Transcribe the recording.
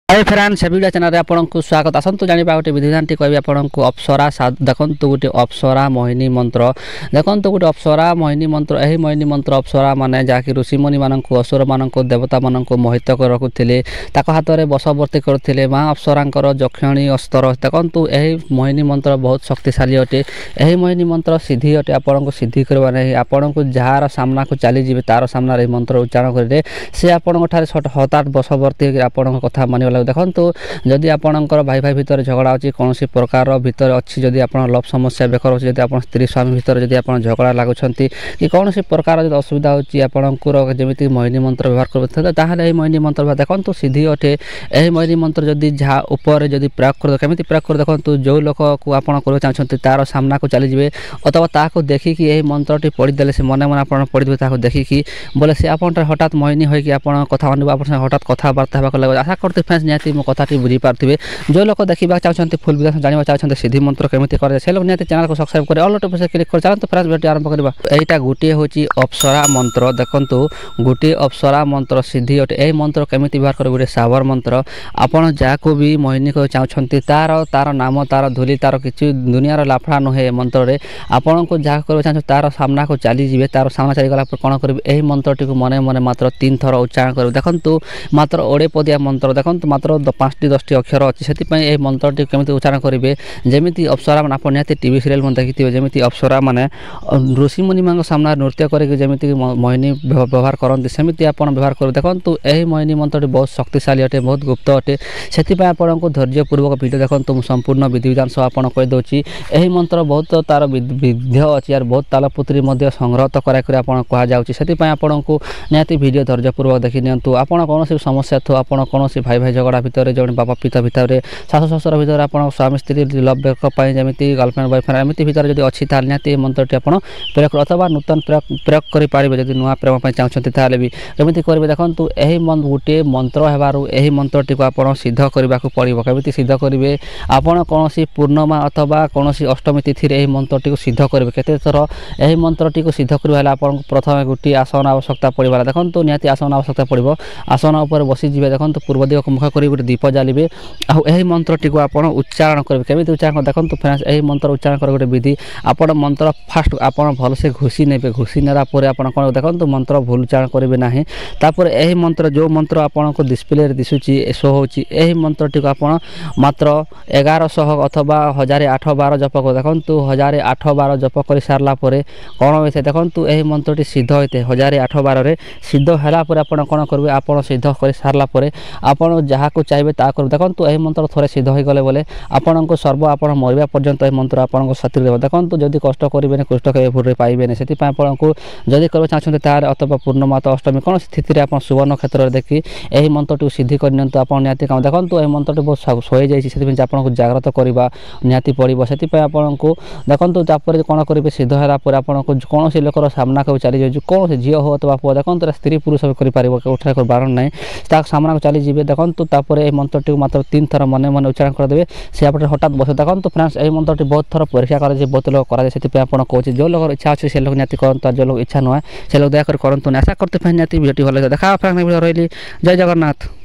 Hi friends video channel आपको स्वागत आसतु जाना गोटे विधिधान टी कह आपको अप्सरा देखु गोटे अप्सरा मोहिनी मंत्र देखु गोटे अप्सरा मोहिनी मंत्र यही मोहिनी मंत्र अप्सरा माने जहाँकि ऋषिमुनि मानक असुर मानक देवता मानक मोहित कर रखुले हाथ में बशवर्ती करते माँ अप्सरांकर जक्षिणी अस्तर देखु यही मोहिनी मंत्र बहुत शक्तिशाली अटे। यही मोहिनी मंत्र सिद्धि अटे आपको सिद्धि करवा नहीं आपन को जार सामना को चलीजे तार सामने मंत्र उच्चारण करेंगे सी आपण हठात बशवर्ती आपण कथा मानवा देखो जदि आपणकर भाई भाई भितर झगड़ा अच्छी कौन प्रकार भितर अच्छी जदि आप लव समस्या बेकर अच्छी जब आप स्त्री स्वामी भितर जदि आप झगड़ा लगुंट कि कौन प्रकार जब असुविधा होची आपणकर जमी मोहिनी मंत्र व्यवहार कर मोहिनी मंत्र देखो सिद्धि अटे। यही मोहिनी मंत्र जदि जहाँ उपर जदि प्रयोग कर केमी प्रयोग कर देखो जो लोक को आप चाहते तार सामना को चलीजे अथवा ताको देखिकी यही मंत्रटी पढ़ीदे से मन मन आप पढ़ी देखिकी बोले सी आप हठात मोहिनी होगी आप कथा हठात कथबार्ता लगे आशा करते फ्रेंड्स निहाती मो कथाटी बुझीपारे जो लोग देखा चाहते फुल विधान जानवा चाहते सिद्धि मंत्र केमी करे से लोग निहाती चैनल को सब्सक्राइब कर ऑल नोटिफिकेशन क्लिक कर चलते फ्रेंड्स वीडियो आरंभ करबा। एटा गोटे होची अप्सरा मंत्र देखंतु गोटे अप्सरा मंत्र सिद्धि अटे। एही मंत्र केमी व्यवहार कर गोटे सावर मंत्र आपन जाको भी मोहिनी को चाहते तार नाम तार धूली तार किसी दुनियार लाफड़ा नुहे मंत्र रे आपन को जहाँ कर चाहते तार सामना को चलीजे तार सामना चलीगला कौन करेंगे यही मंत्रटी को मन मन मात्र 3 थर उच्चारण करेंगे देखो मात्र 20 पदिया मंत्र देखो मात्र 5टी 10टी अक्षर अच्छी से मंत्रटी केमी उच्चारण करेंगे जमी अप्सरा आप निहाती टीवी सीरियल में देखिए जमी अप्सरा माने ऋषिमुनि मान सामना नृत्य करके जमी मोहिनी व्यवहार करते सेमती आप व्यवहार कर देखो यही मोहिनी मंत्रटी बहुत शक्तिशाली अटे बहुत गुप्त अटे से आपको धैर्यपूर्वक वीडियो देखो संपूर्ण विधि विधान सब आपको कहीदे। यही मंत्र बहुत तार विध्य अच्छी यार बहुत तालपुत्री संग्रह कराकर कहुच्छे से आपको निहाती वीडियो धैर्यपूर्वक देखी नियंतु आपन कौन समस्या थो आप कौन भाई भाई झगड़ा भितर जो बापा पिता भितर शाशु शशुर भितर आप स्वामी स्त्री लव ब्रेकअप जमी गर्लफ्रेंड बॉयफ्रेंड एमती भितर जब अच्छी निहाती मंत्रटी आप प्रयोग अथवा नूतन प्रयोग करेंगे जब नुआ प्रेम चाहते भी केमी करेंगे देखो यही गोटे मंत्र होबारू यही मंत्रटी को आप सिद्ध करने को पड़ो केमी सिद्ध करेंगे आपड़ कौन पूर्णिमा अथवा कौन अष्टमी तिथि यही मंत्रटी को सिद्ध करेंगे केते थर यही मंत्रटी को सिद्ध करवा आप प्रथम गोटे आसन आवश्यकता पड़ेगा देखो निहाती आसन आवश्यकता पड़ो आसन उपर बसीजे देखो पूर्व दिग मुख कर गोटे दीप जालिबे यही मंत्रटी को आप उच्चारण करेंगे केमी उच्चारण देखो फ्रेंड्स यही मंत्र उच्चारण कर गोटे विधि आपण मंत्र फास्ट आप भलसे घुसी ने घुसी नेला कौन देखो मंत्र भूल उच्चारण करेंगे ना तापर यही मंत्र जो मंत्र आपन को डिस्प्ले दिशुची शो होची यही मंत्रटी को आप मात्र 1100 अथवा 1008 जप कर देखो 1008 जप कर सारा कौन होता है देखो यही मंत्रटी सिद्ध होते 1008 सिद्ध है कौन करेंगे आप सिद्ध कर सारा आप जहाँ को चाहिए ता कर देखो यही मंत्र थोड़े सिद्ध हो गले बोले आपन को सर्व आप मरवा पर्यंत यह मंत्र आपको साथी देव देखो जदि कष्ट करेंगे कृष्ट के भूल पाइबे से आपको जदि कर चाहते अथवा पूर्णिमा तो अष्टमी कौन स्थिति आप सुवर्ण क्षेत्र में देखी यही मंत्रटी सिद्धि करनी आप निहाती काम देखो यह मंत्रटी बहुत शोई जाइए आपको जाग्रत करवा निहाती पड़ो से आपको देखो तापर कौन करेंगे सिद्ध है आपको कौन लोकर सामना को चली जाए कौन झील हो अथवा पुआ देखो स्त्री पुरुष भी कर बारण ना सामना को चलीजे देखो तापर यह मंत्रटी मात्र 3 थर मन मन उच्चारण करदे से आप हठात बस देखो फ्रेंड्स यही मंत्रटी बहुत थर परीक्षा कर बहुत लोग कराए से कहूँ जो लोग इच्छा अच्छे से लोग निहाती करते जो लोग इच्छा नुहे से लोग दयाकर करूँ आशा करते फ्रेंड्स निहाती वीडियो भल देखा फ्रेंड्स वीडियो रही जय जगन्नाथ।